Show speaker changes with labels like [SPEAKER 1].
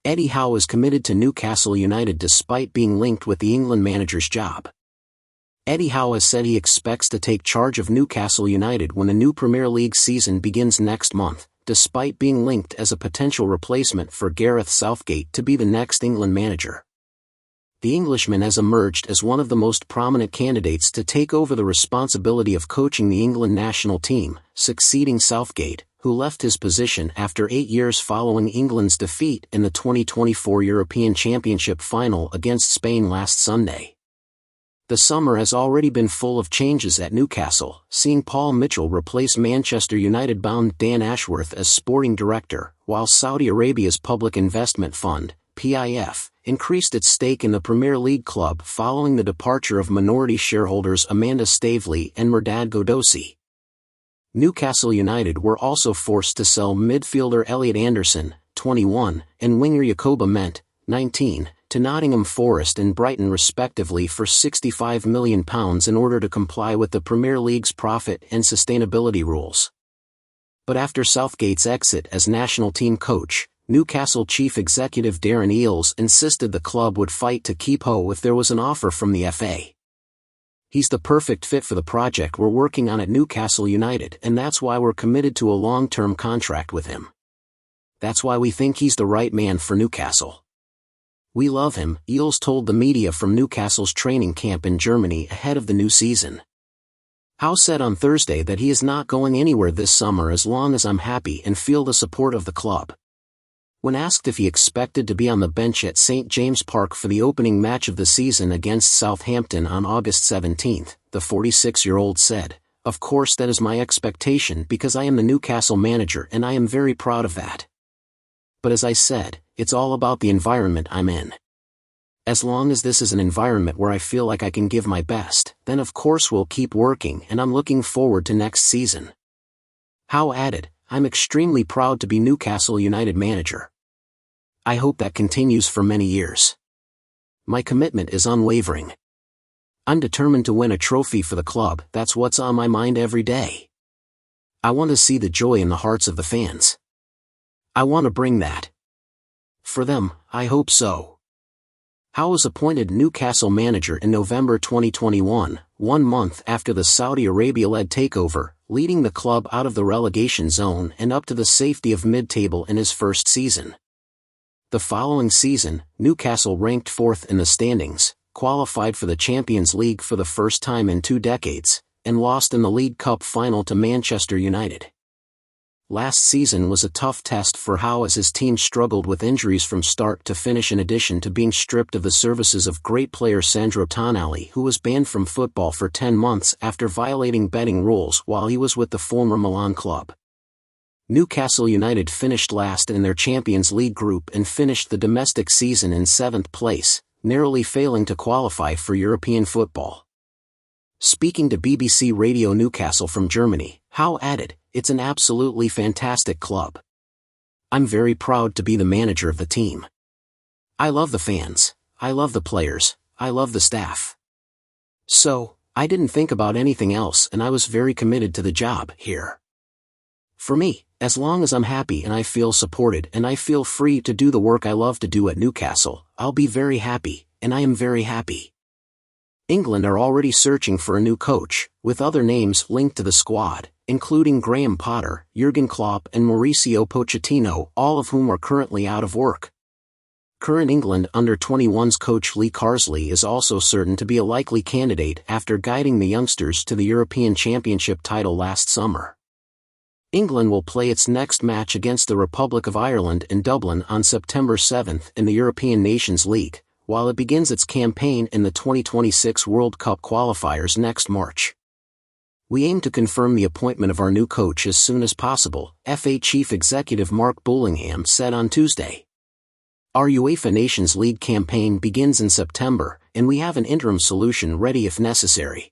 [SPEAKER 1] Eddie Howe is committed to Newcastle United despite being linked with the England manager's job. Eddie Howe has said he expects to take charge of Newcastle United when the new Premier League season begins next month, despite being linked as a potential replacement for Gareth Southgate to be the next England manager. The Englishman has emerged as one of the most prominent candidates to take over the responsibility of coaching the England national team, succeeding Southgate, who left his position after 8 years following England's defeat in the 2024 European Championship final against Spain last Sunday. The summer has already been full of changes at Newcastle, seeing Paul Mitchell replace Manchester United-bound Dan Ashworth as sporting director, while Saudi Arabia's Public Investment Fund, PIF, increased its stake in the Premier League club following the departure of minority shareholders Amanda Staveley and Mehrdad Ghodossi. Newcastle United were also forced to sell midfielder Elliot Anderson, 21, and winger Yacoba Ment, 19, to Nottingham Forest and Brighton respectively for £65 million in order to comply with the Premier League's profit and sustainability rules. But after Southgate's exit as national team coach, Newcastle chief executive Darren Eales insisted the club would fight to keep Howe if there was an offer from the FA. He's the perfect fit for the project we're working on at Newcastle United, and that's why we're committed to a long-term contract with him. That's why we think he's the right man for Newcastle. We love him, Eales told the media from Newcastle's training camp in Germany ahead of the new season. Howe said on Thursday that he is not going anywhere this summer as long as I'm happy and feel the support of the club. When asked if he expected to be on the bench at St James Park for the opening match of the season against Southampton on August 17, the 46-year-old said, "Of course that is my expectation because I am the Newcastle manager and I am very proud of that. But as I said, it's all about the environment I'm in. As long as this is an environment where I feel like I can give my best, then of course we'll keep working and I'm looking forward to next season." Howe added, "I'm extremely proud to be Newcastle United manager. I hope that continues for many years. My commitment is unwavering. I'm determined to win a trophy for the club, that's what's on my mind every day. I want to see the joy in the hearts of the fans. I want to bring that. For them, I hope so." Howe was appointed Newcastle manager in November 2021, 1 month after the Saudi Arabia-led takeover, leading the club out of the relegation zone and up to the safety of mid-table in his first season. The following season, Newcastle ranked 4th in the standings, qualified for the Champions League for the first time in 2 decades, and lost in the League Cup final to Manchester United. Last season was a tough test for Howe as his team struggled with injuries from start to finish in addition to being stripped of the services of great player Sandro Tonali, who was banned from football for 10 months after violating betting rules while he was with the former Milan club. Newcastle United finished last in their Champions League group and finished the domestic season in 7th place, narrowly failing to qualify for European football. Speaking to BBC Radio Newcastle from Germany, Howe added, "It's an absolutely fantastic club. I'm very proud to be the manager of the team. I love the fans, I love the players, I love the staff. So, I didn't think about anything else and I was very committed to the job here. For me, as long as I'm happy and I feel supported and I feel free to do the work I love to do at Newcastle, I'll be very happy, and I am very happy." England are already searching for a new coach, with other names linked to the squad, including Graham Potter, Jurgen Klopp and Mauricio Pochettino, all of whom are currently out of work. Current England under-21s coach Lee Carsley is also certain to be a likely candidate after guiding the youngsters to the European Championship title last summer. England will play its next match against the Republic of Ireland in Dublin on September 7 in the European Nations League, while it begins its campaign in the 2026 World Cup qualifiers next March. "We aim to confirm the appointment of our new coach as soon as possible," FA Chief Executive Mark Bullingham said on Tuesday. "Our UEFA Nations League campaign begins in September, and we have an interim solution ready if necessary.